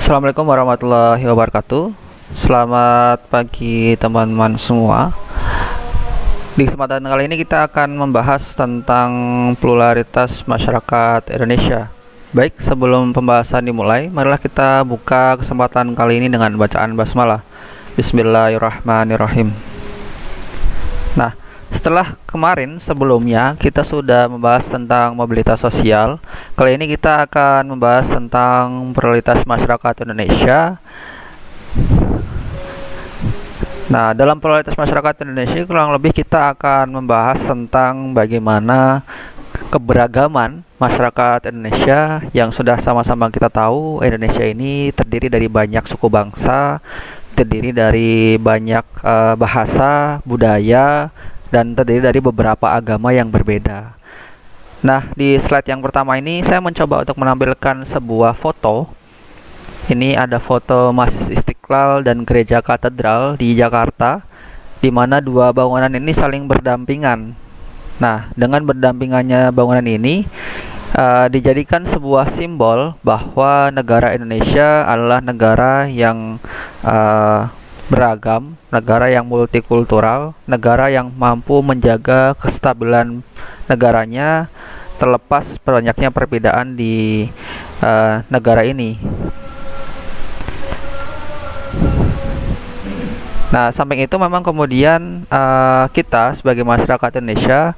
Assalamualaikum warahmatullahi wabarakatuh. Selamat pagi teman-teman semua. Di kesempatan kali ini kita akan membahas tentang pluralitas masyarakat Indonesia. Baik, sebelum pembahasan dimulai, marilah kita buka kesempatan kali ini dengan bacaan basmalah. Bismillahirrahmanirrahim. Nah, setelah kemarin sebelumnya kita sudah membahas tentang mobilitas sosial, kali ini kita akan membahas tentang pluralitas masyarakat Indonesia. Nah, dalam pluralitas masyarakat Indonesia kurang lebih kita akan membahas tentang bagaimana keberagaman masyarakat Indonesia yang sudah sama-sama kita tahu Indonesia ini terdiri dari banyak suku bangsa, terdiri dari banyak bahasa, budaya, dan terdiri dari beberapa agama yang berbeda. Nah, di slide yang pertama ini saya mencoba untuk menampilkan sebuah foto. Ini ada foto Masjid Istiqlal dan Gereja Katedral di Jakarta, di mana dua bangunan ini saling berdampingan. Nah, dengan berdampingannya bangunan ini dijadikan sebuah simbol bahwa negara Indonesia adalah negara yang beragam, negara yang multikultural, negara yang mampu menjaga kestabilan negaranya terlepas banyaknya perbedaan di negara ini. Nah, samping itu memang kemudian kita sebagai masyarakat Indonesia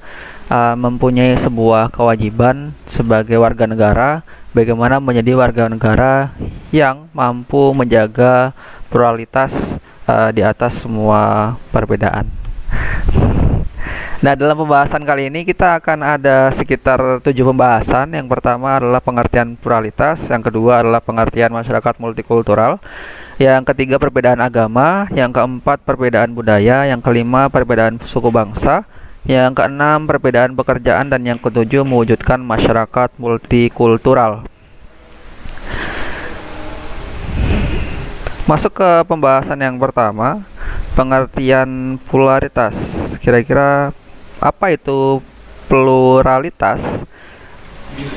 mempunyai sebuah kewajiban sebagai warga negara, bagaimana menjadi warga negara yang mampu menjaga pluralitas di atas semua perbedaan. Nah, dalam pembahasan kali ini kita akan ada sekitar 7 pembahasan. Yang pertama adalah pengertian pluralitas, yang kedua adalah pengertian masyarakat multikultural, yang ketiga perbedaan agama, yang keempat perbedaan budaya, yang kelima perbedaan suku bangsa, yang keenam perbedaan pekerjaan, dan yang ketujuh mewujudkan masyarakat multikultural. Masuk ke pembahasan yang pertama, pengertian pluralitas. Kira-kira apa itu pluralitas?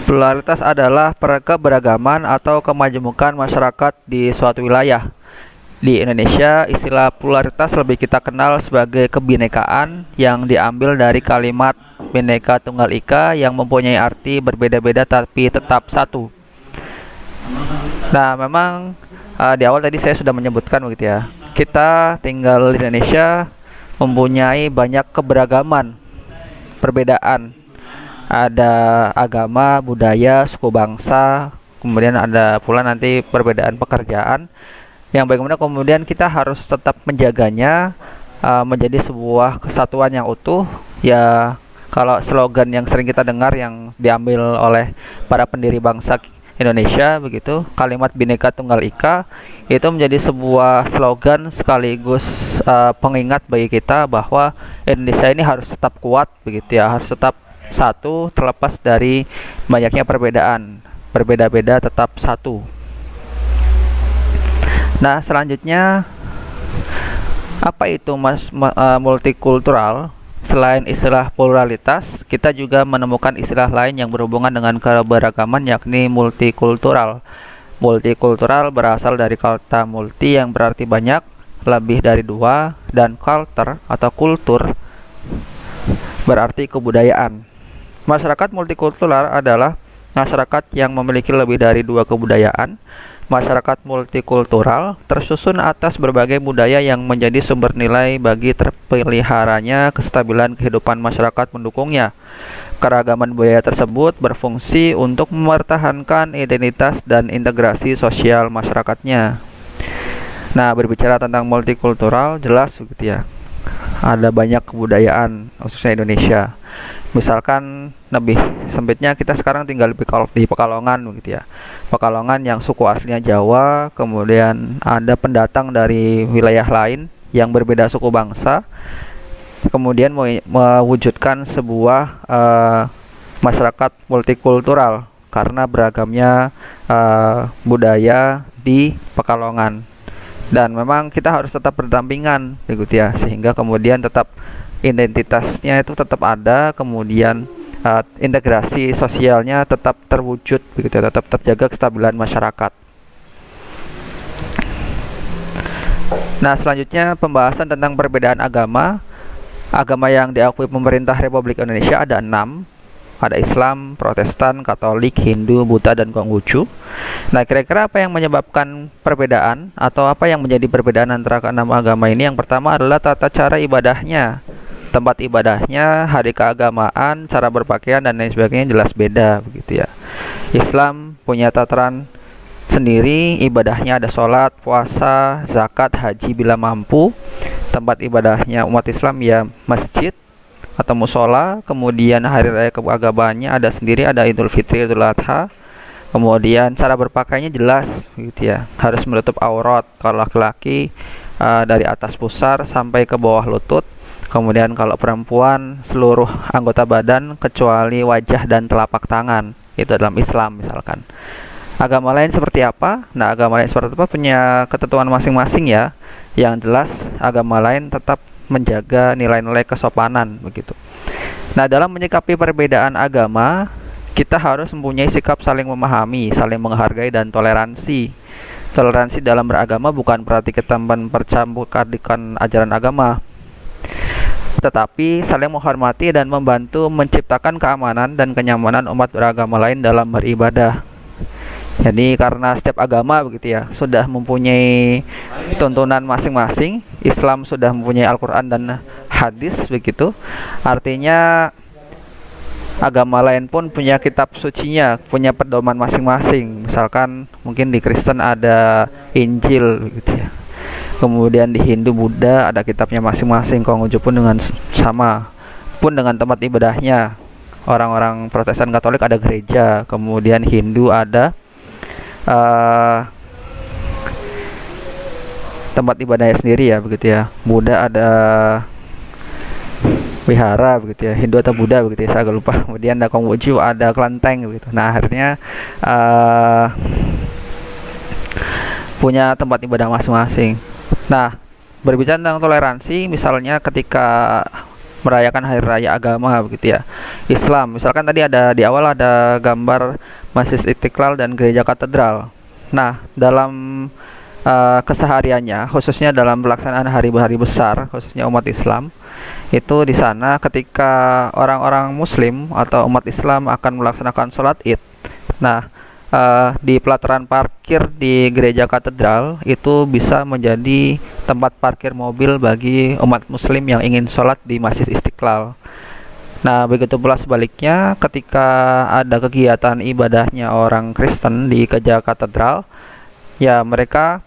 Pluralitas adalah keberagaman atau kemajemukan masyarakat di suatu wilayah. Di Indonesia, istilah pluralitas lebih kita kenal sebagai kebinekaan yang diambil dari kalimat Bhinneka Tunggal Ika yang mempunyai arti berbeda-beda tapi tetap satu. Nah, memang di awal tadi saya sudah menyebutkan begitu ya. Kita tinggal di Indonesia mempunyai banyak keberagaman, perbedaan. Ada agama, budaya, suku bangsa, kemudian ada pula nanti perbedaan pekerjaan yang bagaimana kemudian kita harus tetap menjaganya menjadi sebuah kesatuan yang utuh. Ya, kalau slogan yang sering kita dengar yang diambil oleh para pendiri bangsa Indonesia begitu, kalimat Bhinneka Tunggal Ika itu menjadi sebuah slogan sekaligus pengingat bagi kita bahwa Indonesia ini harus tetap kuat begitu ya, harus tetap satu terlepas dari banyaknya perbedaan, berbeda-beda tetap satu. Nah, selanjutnya apa itu multikultural? Selain istilah pluralitas, kita juga menemukan istilah lain yang berhubungan dengan keberagaman, yakni multikultural. Multikultural berasal dari kata multi yang berarti banyak, lebih dari dua, dan culture atau kultur berarti kebudayaan. Masyarakat multikultural adalah masyarakat yang memiliki lebih dari dua kebudayaan. Masyarakat multikultural tersusun atas berbagai budaya yang menjadi sumber nilai bagi terpeliharanya kestabilan kehidupan masyarakat pendukungnya. Keragaman budaya tersebut berfungsi untuk mempertahankan identitas dan integrasi sosial masyarakatnya. Nah, berbicara tentang multikultural, jelas begitu ya. Ada banyak kebudayaan, khususnya Indonesia. Misalkan lebih sempitnya kita sekarang tinggal di Pekalongan begitu ya. Pekalongan yang suku aslinya Jawa, kemudian ada pendatang dari wilayah lain yang berbeda suku bangsa, kemudian mewujudkan sebuah masyarakat multikultural karena beragamnya budaya di Pekalongan. Dan memang kita harus tetap berdampingan begitu ya, sehingga kemudian tetap identitasnya itu tetap ada, kemudian integrasi sosialnya tetap terwujud begitu, tetap terjaga kestabilan masyarakat. Nah, selanjutnya pembahasan tentang perbedaan agama. Agama yang diakui pemerintah Republik Indonesia ada 6. Ada Islam, Protestan, Katolik, Hindu, Buddha, dan Konghucu. Nah, kira-kira apa yang menyebabkan perbedaan atau apa yang menjadi perbedaan antara keenam agama ini? Yang pertama adalah tata cara ibadahnya. Tempat ibadahnya, hari keagamaan, cara berpakaian, dan lain sebagainya jelas beda begitu ya. Islam punya tataran sendiri, ibadahnya ada sholat, puasa, zakat, haji bila mampu. Tempat ibadahnya umat Islam ya masjid atau musola. Kemudian hari raya keagamaannya ada sendiri, ada Idul Fitri, Idul Adha. Kemudian cara berpakaiannya jelas gitu ya, harus menutup aurat kalau laki-laki dari atas pusar sampai ke bawah lutut. Kemudian kalau perempuan seluruh anggota badan kecuali wajah dan telapak tangan. Itu dalam Islam misalkan. Agama lain seperti apa? Nah, agama lain seperti apa punya ketentuan masing-masing ya. Yang jelas agama lain tetap menjaga nilai-nilai kesopanan begitu. Nah, dalam menyikapi perbedaan agama, kita harus mempunyai sikap saling memahami, saling menghargai, dan toleransi. Toleransi dalam beragama bukan berarti kita mempercampurkan ajaran agama, tetapi saling menghormati dan membantu menciptakan keamanan dan kenyamanan umat beragama lain dalam beribadah. Jadi karena setiap agama begitu ya sudah mempunyai tuntunan masing-masing. Islam sudah mempunyai Al-Quran dan hadis begitu. Artinya agama lain pun punya kitab sucinya, punya pedoman masing-masing. Misalkan mungkin di Kristen ada Injil begitu ya. Kemudian di Hindu, Buddha ada kitabnya masing-masing. Konghucu pun dengan sama, pun dengan tempat ibadahnya. Orang-orang Protestan Katolik ada gereja. Kemudian Hindu ada tempat ibadahnya sendiri ya begitu ya. Buddha ada wihara begitu ya, Hindu atau Buddha begitu ya, saya agak lupa. Kemudian ada Konghucu, ada kelenteng begitu. Nah, akhirnya punya tempat ibadah masing-masing. Nah, berbicara tentang toleransi, misalnya ketika merayakan hari raya agama begitu ya. Islam, misalkan tadi ada di awal ada gambar Masjid Istiqlal dan Gereja Katedral. Nah, dalam kesehariannya, khususnya dalam pelaksanaan hari-hari besar, khususnya umat Islam, itu di sana ketika orang-orang Muslim atau umat Islam akan melaksanakan sholat Id. Nah, di pelataran parkir di Gereja Katedral itu bisa menjadi tempat parkir mobil bagi umat Muslim yang ingin sholat di Masjid Istiqlal. Nah, begitu pula sebaliknya ketika ada kegiatan ibadahnya orang Kristen di Gereja Katedral, ya mereka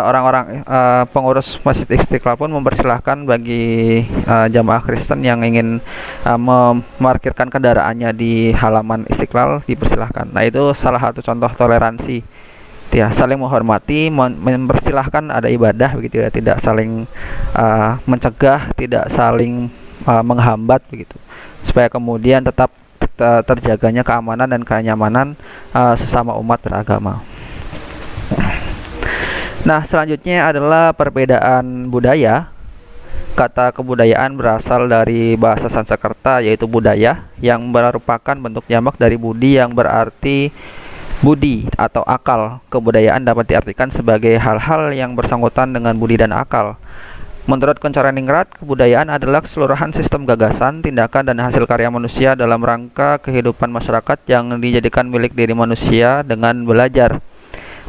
orang-orang pengurus Masjid Istiqlal pun mempersilahkan bagi jamaah Kristen yang ingin memarkirkan kendaraannya di halaman Istiqlal, dipersilahkan. Nah, itu salah satu contoh toleransi ya, saling menghormati, mempersilahkan ada ibadah begitu ya, tidak saling mencegah, tidak saling menghambat begitu, supaya kemudian tetap terjaganya keamanan dan kenyamanan sesama umat beragama. Nah, selanjutnya adalah perbedaan budaya. Kata kebudayaan berasal dari bahasa Sanskerta yaitu budaya, yang merupakan bentuk jamak dari budi yang berarti budi atau akal. Kebudayaan dapat diartikan sebagai hal-hal yang bersangkutan dengan budi dan akal. Menurut Koncaraningrat, kebudayaan adalah keseluruhan sistem gagasan, tindakan, dan hasil karya manusia dalam rangka kehidupan masyarakat yang dijadikan milik diri manusia dengan belajar.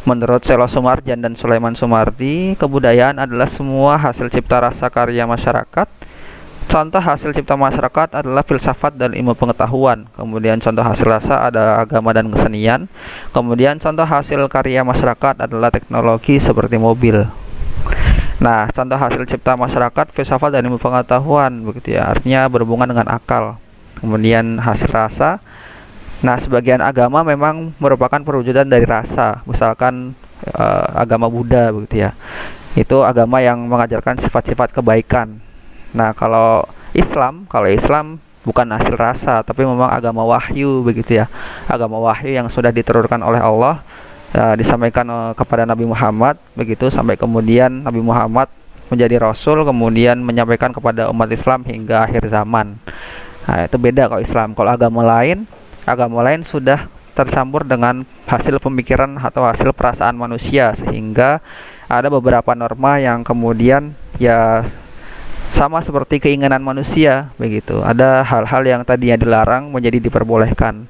Menurut Selo Sumarjan dan Sulaiman Sumardi, kebudayaan adalah semua hasil cipta rasa karya masyarakat. Contoh hasil cipta masyarakat adalah filsafat dan ilmu pengetahuan. Kemudian contoh hasil rasa ada agama dan kesenian. Kemudian contoh hasil karya masyarakat adalah teknologi seperti mobil. Nah, contoh hasil cipta masyarakat, filsafat dan ilmu pengetahuan begitu ya, artinya berhubungan dengan akal. Kemudian hasil rasa. Nah, sebagian agama memang merupakan perwujudan dari rasa. Misalkan agama Buddha begitu ya. Itu agama yang mengajarkan sifat-sifat kebaikan. Nah, kalau Islam bukan hasil rasa, tapi memang agama wahyu begitu ya. Agama wahyu yang sudah diturunkan oleh Allah, disampaikan kepada Nabi Muhammad begitu, sampai kemudian Nabi Muhammad menjadi rasul, kemudian menyampaikan kepada umat Islam hingga akhir zaman. Nah, itu beda kalau Islam. Kalau agama lain sudah tercampur dengan hasil pemikiran atau hasil perasaan manusia, sehingga ada beberapa norma yang kemudian ya sama seperti keinginan manusia begitu. Ada hal-hal yang tadinya dilarang menjadi diperbolehkan.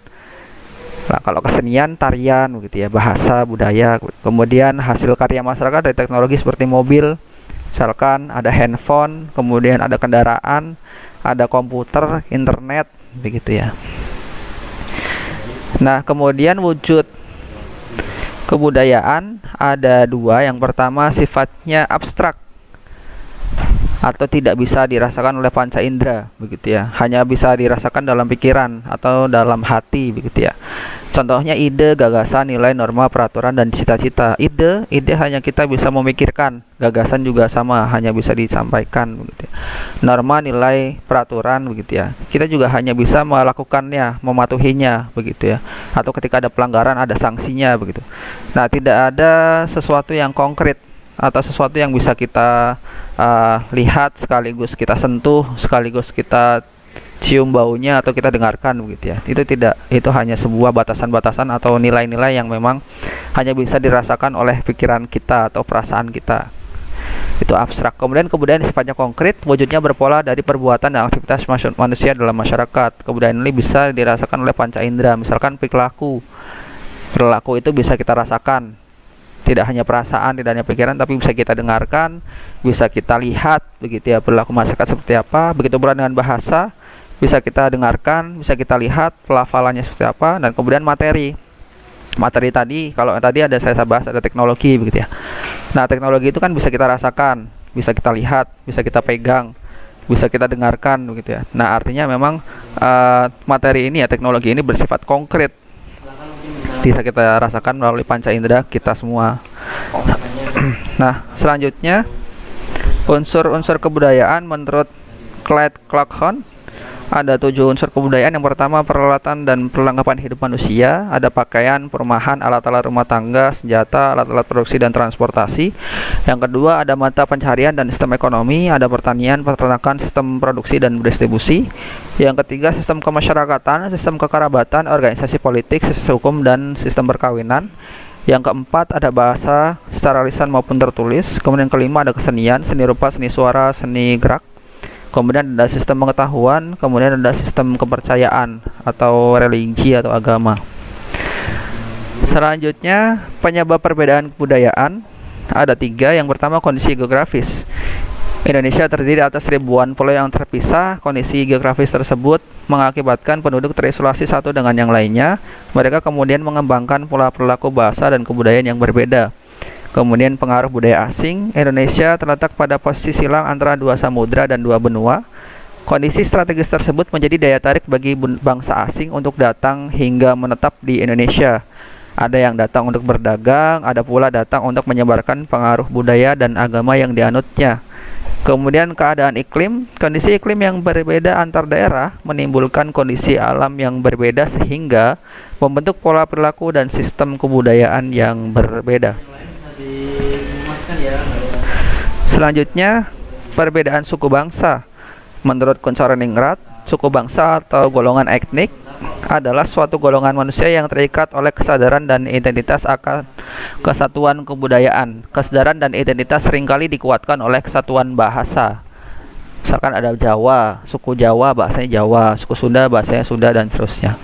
Nah, kalau kesenian, tarian begitu ya, bahasa, budaya, kemudian hasil karya masyarakat dari teknologi seperti mobil, misalkan ada handphone, kemudian ada kendaraan, ada komputer, internet begitu ya. Nah, kemudian wujud kebudayaan ada dua. Yang pertama sifatnya abstrak atau tidak bisa dirasakan oleh panca indera begitu ya, hanya bisa dirasakan dalam pikiran atau dalam hati begitu ya. Contohnya ide, gagasan, nilai, norma, peraturan, dan cita-cita. Ide hanya kita bisa memikirkan, gagasan juga sama, hanya bisa disampaikan begitu ya. Norma, nilai, peraturan begitu ya, kita juga hanya bisa melakukannya, mematuhinya begitu ya, atau ketika ada pelanggaran ada sanksinya begitu. Nah, tidak ada sesuatu yang konkret atau sesuatu yang bisa kita lihat sekaligus kita sentuh, sekaligus kita cium baunya atau kita dengarkan begitu ya. Itu tidak, itu hanya sebuah batasan-batasan atau nilai-nilai yang memang hanya bisa dirasakan oleh pikiran kita atau perasaan kita. Itu abstrak. Kemudian kebudayaan sifatnya konkret, wujudnya berpola dari perbuatan dan aktivitas manusia dalam masyarakat. Kebudayaan ini bisa dirasakan oleh panca indera, misalkan perilaku. Perilaku itu bisa kita rasakan. Tidak hanya perasaan, tidak hanya pikiran, tapi bisa kita dengarkan, bisa kita lihat begitu ya, perilaku masyarakat seperti apa. Begitu pula dengan bahasa, bisa kita dengarkan, bisa kita lihat pelafalannya seperti apa. Dan kemudian materi tadi, kalau tadi ada saya bahas ada teknologi begitu ya. Nah, teknologi itu kan bisa kita rasakan, bisa kita lihat, bisa kita pegang, bisa kita dengarkan begitu ya. Nah, artinya memang materi ini ya, teknologi ini bersifat konkret, bisa kita rasakan melalui panca indera kita semua. Nah, selanjutnya unsur-unsur kebudayaan menurut Clyde Clarkhon ada 7 unsur kebudayaan. Yang pertama peralatan dan perlengkapan hidup manusia, ada pakaian, perumahan, alat-alat rumah tangga, senjata, alat-alat produksi dan transportasi. Yang kedua ada mata pencaharian dan sistem ekonomi, ada pertanian, peternakan, sistem produksi dan distribusi. Yang ketiga sistem kemasyarakatan, sistem kekerabatan, organisasi politik, sistem hukum dan sistem perkawinan. Yang keempat ada bahasa secara lisan maupun tertulis. Kemudian kelima ada kesenian, seni rupa, seni suara, seni gerak. Kemudian ada sistem pengetahuan, kemudian ada sistem kepercayaan atau religi atau agama. Selanjutnya penyebab perbedaan kebudayaan ada 3. Yang pertama kondisi geografis. Indonesia terdiri atas ribuan pulau yang terpisah. Kondisi geografis tersebut mengakibatkan penduduk terisolasi satu dengan yang lainnya. Mereka kemudian mengembangkan pola perilaku, bahasa, dan kebudayaan yang berbeda. Kemudian pengaruh budaya asing. Indonesia terletak pada posisi silang antara 2 samudra dan 2 benua. Kondisi strategis tersebut menjadi daya tarik bagi bangsa asing untuk datang hingga menetap di Indonesia. Ada yang datang untuk berdagang, ada pula datang untuk menyebarkan pengaruh budaya dan agama yang dianutnya. Kemudian keadaan iklim, kondisi iklim yang berbeda antar daerah menimbulkan kondisi alam yang berbeda sehingga membentuk pola perilaku dan sistem kebudayaan yang berbeda. Selanjutnya, perbedaan suku bangsa. Menurut Kuncharoningrat, suku bangsa atau golongan etnik adalah suatu golongan manusia yang terikat oleh kesadaran dan identitas akan kesatuan kebudayaan. Kesadaran dan identitas seringkali dikuatkan oleh kesatuan bahasa. Misalkan ada Jawa, suku Jawa bahasanya Jawa, suku Sunda bahasanya Sunda, dan seterusnya.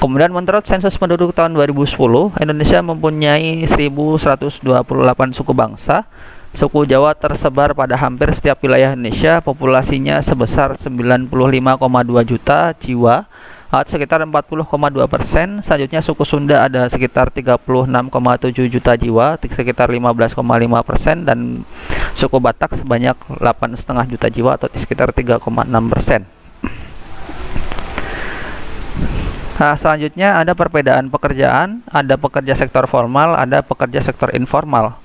Kemudian menurut sensus penduduk tahun 2010, Indonesia mempunyai 1128 suku bangsa. Suku Jawa tersebar pada hampir setiap wilayah Indonesia, populasinya sebesar 95,2 juta jiwa atau sekitar 40,2%. Selanjutnya suku Sunda ada sekitar 36,7 juta jiwa, sekitar 15,5%, dan suku Batak sebanyak 8,5 juta jiwa atau sekitar 3,6%. Nah, selanjutnya ada perbedaan pekerjaan, ada pekerja sektor formal, ada pekerja sektor informal.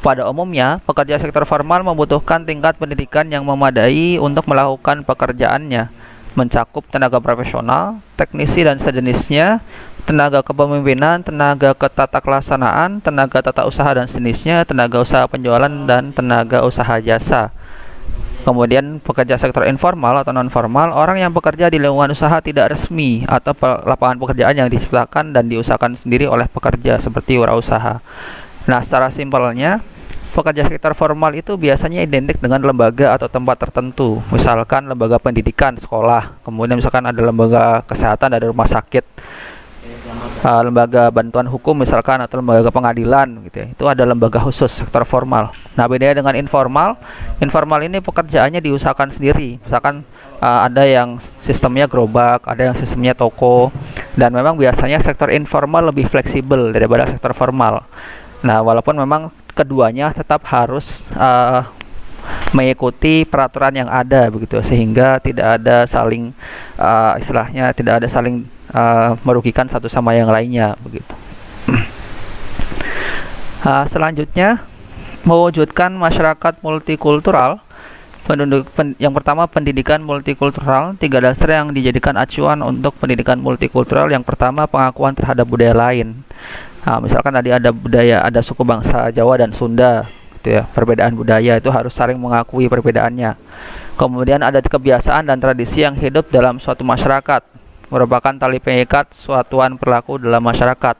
Pada umumnya, pekerja sektor formal membutuhkan tingkat pendidikan yang memadai untuk melakukan pekerjaannya, mencakup tenaga profesional, teknisi dan sejenisnya, tenaga kepemimpinan, tenaga ketatakelaksanaan, tenaga tata usaha dan sejenisnya, tenaga usaha penjualan, dan tenaga usaha jasa. Kemudian pekerja sektor informal atau non-formal, orang yang bekerja di lingkungan usaha tidak resmi atau lapangan pekerjaan yang diciptakan dan diusahakan sendiri oleh pekerja seperti wirausaha. Nah, secara simpelnya, Pekerja sektor formal itu biasanya identik dengan lembaga atau tempat tertentu, misalkan lembaga pendidikan, sekolah, kemudian misalkan ada lembaga kesehatan, ada rumah sakit, lembaga bantuan hukum misalkan, atau lembaga pengadilan gitu ya. Itu ada lembaga khusus sektor formal. Nah, bedanya dengan informal, informal ini pekerjaannya diusahakan sendiri. Misalkan ada yang sistemnya gerobak, ada yang sistemnya toko, dan memang biasanya sektor informal lebih fleksibel daripada sektor formal. Nah, walaupun memang keduanya tetap harus mengikuti peraturan yang ada begitu, sehingga tidak ada saling istilahnya tidak ada saling merugikan satu sama yang lainnya begitu. Selanjutnya, mewujudkan masyarakat multikultural. Yang pertama, pendidikan multikultural. 3 dasar yang dijadikan acuan untuk pendidikan multikultural. Yang pertama, pengakuan terhadap budaya lain. Misalkan tadi ada suku bangsa Jawa dan Sunda gitu ya. Perbedaan budaya itu harus saling mengakui perbedaannya. Kemudian ada kebiasaan dan tradisi yang hidup dalam suatu masyarakat, merupakan tali pengikat suatuan perilaku dalam masyarakat.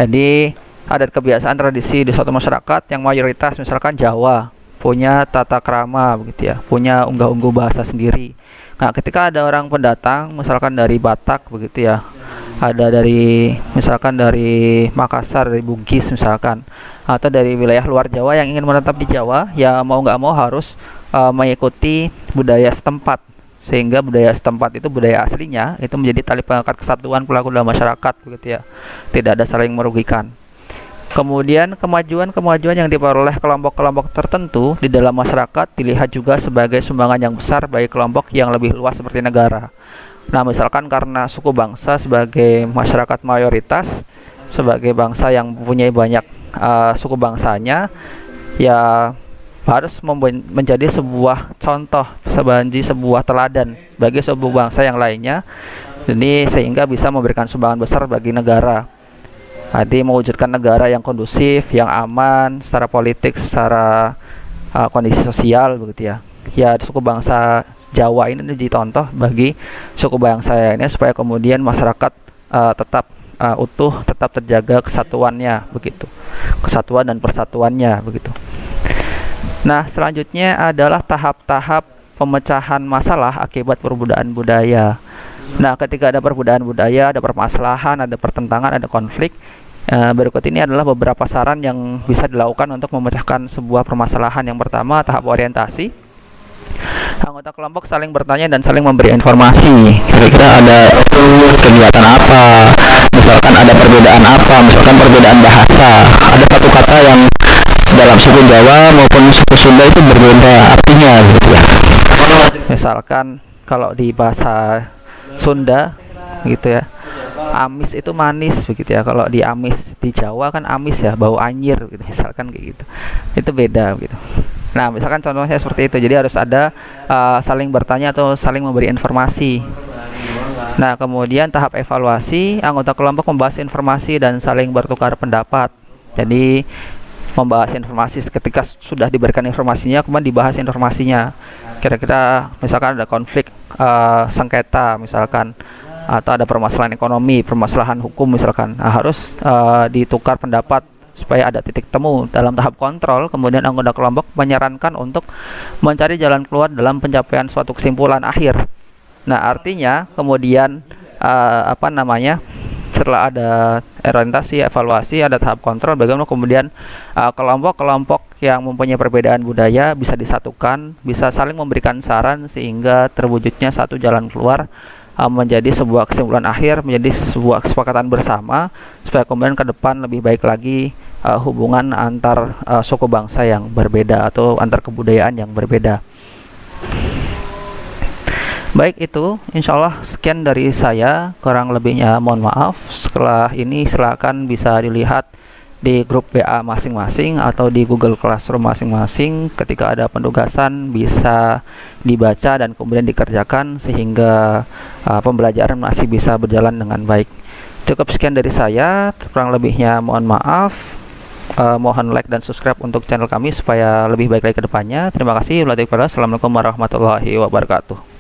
Jadi adat kebiasaan tradisi di suatu masyarakat yang mayoritas misalkan Jawa punya tata krama begitu ya, punya unggah-ungguh bahasa sendiri. Nah, ketika ada orang pendatang misalkan dari Batak begitu ya, ada misalkan dari Makassar, dari Bugis misalkan, atau dari wilayah luar Jawa yang ingin menetap di Jawa, ya mau nggak mau harus mengikuti budaya setempat, sehingga budaya setempat itu budaya aslinya itu menjadi tali pengikat kesatuan perilaku dalam masyarakat begitu ya, tidak ada saling merugikan. Kemudian kemajuan yang diperoleh kelompok-kelompok tertentu di dalam masyarakat dilihat juga sebagai sumbangan yang besar bagi kelompok yang lebih luas seperti negara. Nah, misalkan karena suku bangsa sebagai masyarakat mayoritas, sebagai bangsa yang mempunyai banyak suku bangsanya, ya harus menjadi sebuah contoh, sebuah teladan bagi sebuah bangsa yang lainnya. Jadi sehingga bisa memberikan sumbangan besar bagi negara. Jadi mewujudkan negara yang kondusif, yang aman secara politik, secara kondisi sosial begitu ya. Ya, suku bangsa Jawa ini dicontoh bagi suku bangsa lainnya supaya kemudian masyarakat tetap utuh, tetap terjaga kesatuannya begitu. Kesatuan dan persatuannya begitu. Nah, selanjutnya adalah tahap-tahap pemecahan masalah akibat perbedaan budaya. Nah, ketika ada perbedaan budaya, ada permasalahan, ada pertentangan, ada konflik, berikut ini adalah beberapa saran yang bisa dilakukan untuk memecahkan sebuah permasalahan. Yang pertama, tahap orientasi. Anggota kelompok saling bertanya dan saling memberi informasi. Kira-kira ada kegiatan apa, misalkan ada perbedaan apa, misalkan perbedaan bahasa. Ada satu kata yang dalam suku Jawa maupun suku Sunda itu berbeda artinya gitu ya. Misalkan kalau di bahasa Sunda gitu ya, amis itu manis begitu ya. Kalau di amis di Jawa kan amis ya, bau anyir gitu, misalkan kayak gitu. Itu beda gitu. Nah, misalkan contohnya seperti itu. Jadi harus ada saling bertanya atau saling memberi informasi. Nah, kemudian tahap evaluasi, anggota kelompok membahas informasi dan saling bertukar pendapat. Jadi membahas informasi, ketika sudah diberikan informasinya, kemudian dibahas informasinya. Kira-kira misalkan ada konflik sengketa misalkan, atau ada permasalahan ekonomi, permasalahan hukum misalkan, harus ditukar pendapat supaya ada titik temu. Dalam tahap kontrol, kemudian anggota kelompok menyarankan untuk mencari jalan keluar dalam pencapaian suatu kesimpulan akhir. Nah, artinya kemudian setelah ada orientasi, evaluasi, ada tahap kontrol, bagaimana kemudian kelompok-kelompok yang mempunyai perbedaan budaya bisa disatukan, bisa saling memberikan saran sehingga terwujudnya satu jalan keluar, menjadi sebuah kesimpulan akhir, menjadi sebuah kesepakatan bersama supaya kemudian ke depan lebih baik lagi hubungan antar suku bangsa yang berbeda atau antar kebudayaan yang berbeda. Baik, itu insyaallah sekian dari saya, kurang lebihnya mohon maaf. Setelah ini silakan bisa dilihat di grup WA masing-masing atau di Google Classroom masing-masing. Ketika ada penugasan bisa dibaca dan kemudian dikerjakan sehingga pembelajaran masih bisa berjalan dengan baik. Cukup sekian dari saya, kurang lebihnya mohon maaf. Mohon like dan subscribe untuk channel kami supaya lebih baik lagi ke depannya. Terima kasih. Assalamualaikum warahmatullahi wabarakatuh.